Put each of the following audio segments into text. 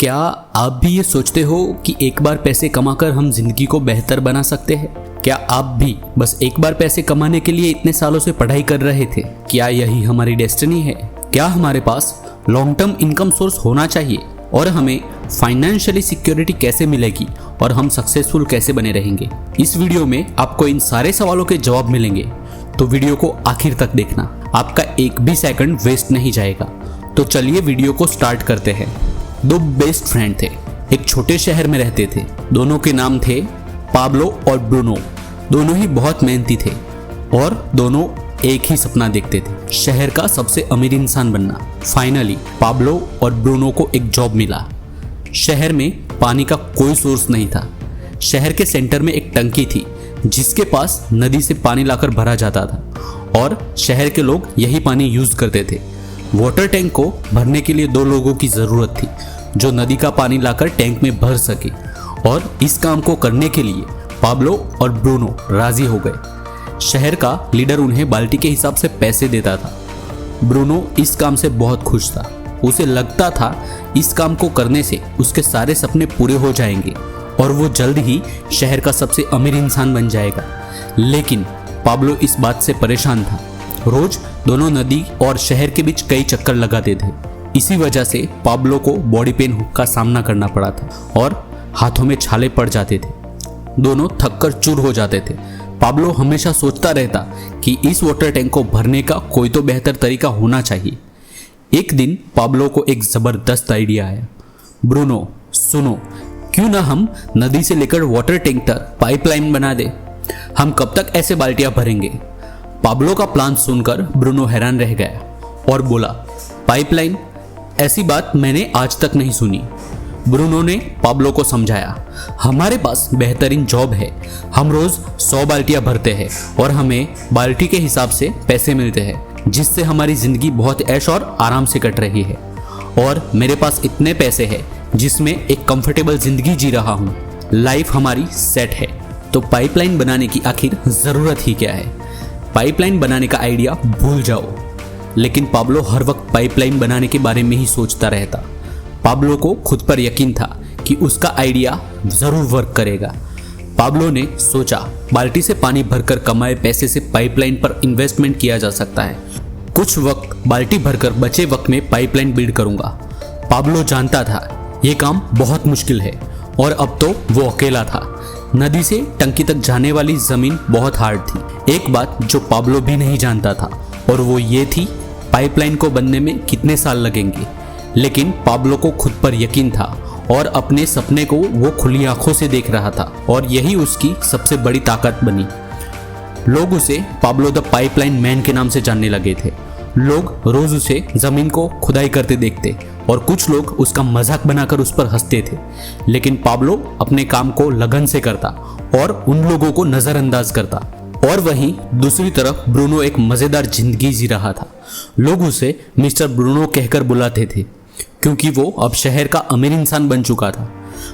क्या आप भी ये सोचते हो कि एक बार पैसे कमाकर हम जिंदगी को बेहतर बना सकते हैं? क्या आप भी बस एक बार पैसे कमाने के लिए इतने सालों से पढ़ाई कर रहे थे? क्या यही हमारी डेस्टिनी है? क्या हमारे पास लॉन्ग टर्म इनकम सोर्स होना चाहिए? और हमें फाइनेंशियली सिक्योरिटी कैसे मिलेगी और हम सक्सेसफुल कैसे बने रहेंगे? इस वीडियो में आपको इन सारे सवालों के जवाब मिलेंगे, तो वीडियो को आखिर तक देखना। आपका एक भी सेकंड वेस्ट नहीं जाएगा। तो चलिए वीडियो को स्टार्ट करते हैं। दो बेस्ट फ्रेंड थे, एक छोटे शहर में रहते थे। दोनों के नाम थे पाब्लो और ब्रूनो। दोनों ही बहुत मेहनती थे और दोनों एक ही सपना देखते थे, शहर का सबसे अमीर इंसान बनना। फाइनली पाब्लो और ब्रूनो को एक जॉब मिला। शहर में पानी का कोई सोर्स नहीं था। शहर के सेंटर में एक टंकी थी जिसके पास नदी से पानी लाकर भरा जाता था और शहर के लोग यही पानी यूज करते थे। वाटर टैंक को भरने के लिए दो लोगों की जरूरत थी जो नदी का पानी लाकर टैंक में भर सके, और इस काम को करने के लिए पाब्लो और ब्रूनो राजी हो गए। शहर का लीडर उन्हें बाल्टी के हिसाब से पैसे देता था। ब्रूनो इस काम से बहुत खुश था। उसे लगता था इस काम को करने से उसके सारे सपने पूरे हो जाएंगे और वो जल्द ही शहर का सबसे अमीर इंसान बन जाएगा। लेकिन पाब्लो इस बात से परेशान था। रोज दोनों नदी और शहर के बीच कई चक्कर लगाते थे। इसी वजह से पाब्लो को बॉडी पेन का सामना करना पड़ा था और हाथों में छाले पड़ जाते थे। दोनों थककर चूर हो जाते थे। पाब्लो हमेशा सोचता रहता कि इस वाटर टैंक को भरने का कोई तो बेहतर तरीका होना चाहिए। एक दिन पाब्लो को एक जबरदस्त आइडिया आया। ब्रूनो, सुनो, क्यों ना हम नदी से लेकर वाटर टैंक तक पाइपलाइन बना दे? हम कब तक ऐसे बाल्टियां भरेंगे? पाब्लो का प्लान सुनकर ब्रूनो हैरान रह गया और बोला, पाइपलाइन? ऐसी बात मैंने आज तक नहीं सुनी। ब्रूनो ने पाब्लो को समझाया, हमारे पास बेहतरीन जॉब है। हम रोज 100 बाल्टियां भरते हैं और हमें बाल्टी के हिसाब से पैसे मिलते हैं, जिससे हमारी जिंदगी बहुत ऐश और आराम से कट रही है। और मेरे पास इतने पैसे हैं जिसमें एक कंफर्टेबल जिंदगी जी रहा हूँ। लाइफ हमारी सेट है। तो पाइपलाइन बनाने की आखिर जरूरत ही क्या है? पाइपलाइन बनाने का आइडिया भूल जाओ। लेकिन पाब्लो हर वक्त पाइपलाइन बनाने के बारे में ही सोचता रहता। पाब्लो को खुद पर यकीन था कि उसका आइडिया जरूर वर्क करेगा। पाब्लो ने सोचा, बाल्टी से पानी भरकर कमाए पैसे से पाइपलाइन पर इन्वेस्टमेंट किया जा सकता है। कुछ वक्त बाल्टी भरकर बचे वक्त में पाइपलाइन बिल्ड करूंगा। पाब्लो जानता था यह काम बहुत मुश्किल है और अब तो वो अकेला था। नदी से टंकी तक जाने वाली जमीन बहुत हार्ड थी। एक बात जो पाब्लो भी नहीं जानता था और वो ये थी, पाइपलाइन को बनने में कितने साल लगेंगे। लेकिन पाब्लो को खुद पर यकीन था और अपने सपने को वो खुली आंखों से देख रहा था, और यही उसकी सबसे बड़ी ताकत बनी। लोग उसे पाब्लो द पाइपलाइन मैन के नाम से जानने लगे थे। लोग रोज उसे जमीन को खुदाई करते देखते और कुछ लोग उसका मजाक बनाकर उस पर हंसते थे। लेकिन पाब्लो अपने काम को लगन से करता और उन लोगों को नजरअंदाज करता। और वहीं दूसरी तरफ ब्रूनो एक मजेदार जिंदगी जी रहा था। लोग उसे मिस्टर ब्रूनो कहकर बुलाते थे क्योंकि वो अब शहर का अमीर इंसान बन चुका था।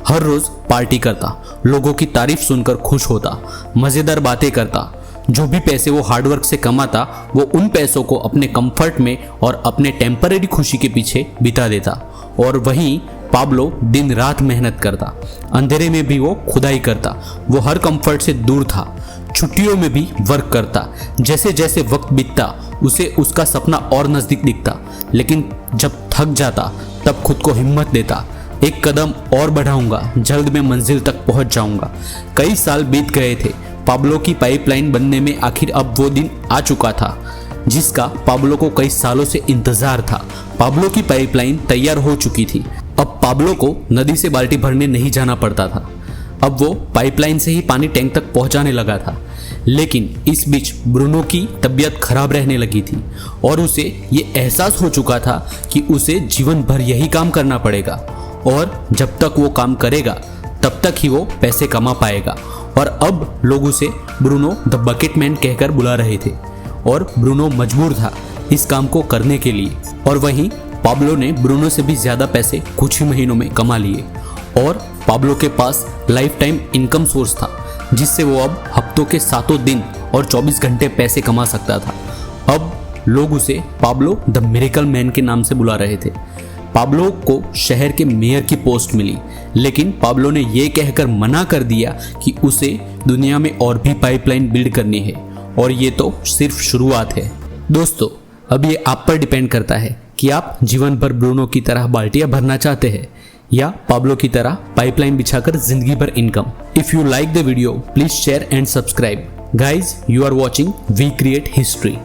हर रोज पार्टी करता, लोगों की तारीफ सुनकर खुश होता, मजेदार बातें करता। जो भी पैसे वो हार्डवर्क से कमाता वो उन पैसों को अपने कंफर्ट में और अपने टेम्पररी खुशी के पीछे बिता देता। और वहीं पाब्लो दिन रात मेहनत करता। अंधेरे में भी वो खुदाई करता। वो हर कंफर्ट से दूर था। छुट्टियों में भी वर्क करता। जैसे जैसे वक्त बीतता उसे उसका सपना और नजदीक दिखता। लेकिन जब थक जाता तब खुद को हिम्मत देता, एक कदम और बढ़ाऊंगा, जल्द मैं मंजिल तक पहुंच जाऊंगा। कई साल बीत गए थे। पाब्लो की पाइपलाइन बनने में आखिर अब वो दिन आ चुका था जिसका पाब्लो को कई सालों से इंतजार था। पाब्लो की पाइपलाइन तैयार हो चुकी थी। अब पाब्लो को नदी से बाल्टी भरने नहीं जाना पड़ता था। अब वो पाइपलाइन से ही पानी टैंक तक पहुंचाने लगा था। लेकिन इस बीच ब्रूनो की तबीयत खराब रहने लगी थी और उसे ये एहसास हो चुका था कि उसे जीवन भर यही काम करना पड़ेगा, और जब तक वो काम करेगा तब तक ही वो पैसे कमा पाएगा। और अब लोग उसे ब्रूनो द बकेट मैन कहकर बुला रहे थे और ब्रूनो मजबूर था इस काम को करने के लिए। और वहीं पाब्लो ने ब्रूनो से भी ज्यादा पैसे कुछ ही महीनों में कमा लिए और पाब्लो के पास लाइफ टाइम इनकम सोर्स था जिससे वो अब हफ्तों के 7 दिन और 24 घंटे पैसे कमा सकता था। अब लोग उसे पाब्लो द मिरेकल मैन के नाम से बुला रहे थे। पाब्लो को शहर के मेयर की पोस्ट मिली, लेकिन पाब्लो ने यह कहकर मना कर दिया कि उसे दुनिया में और भी पाइपलाइन बिल्ड करनी है और ये तो सिर्फ शुरुआत है। दोस्तों, अब ये आप पर डिपेंड करता है कि आप जीवन भर ब्रूनो की तरह बाल्टियां भरना चाहते हैं या पाब्लो की तरह पाइपलाइन बिछाकर जिंदगी भर income. If you like the video, please share and subscribe. Guys, you are watching we create history.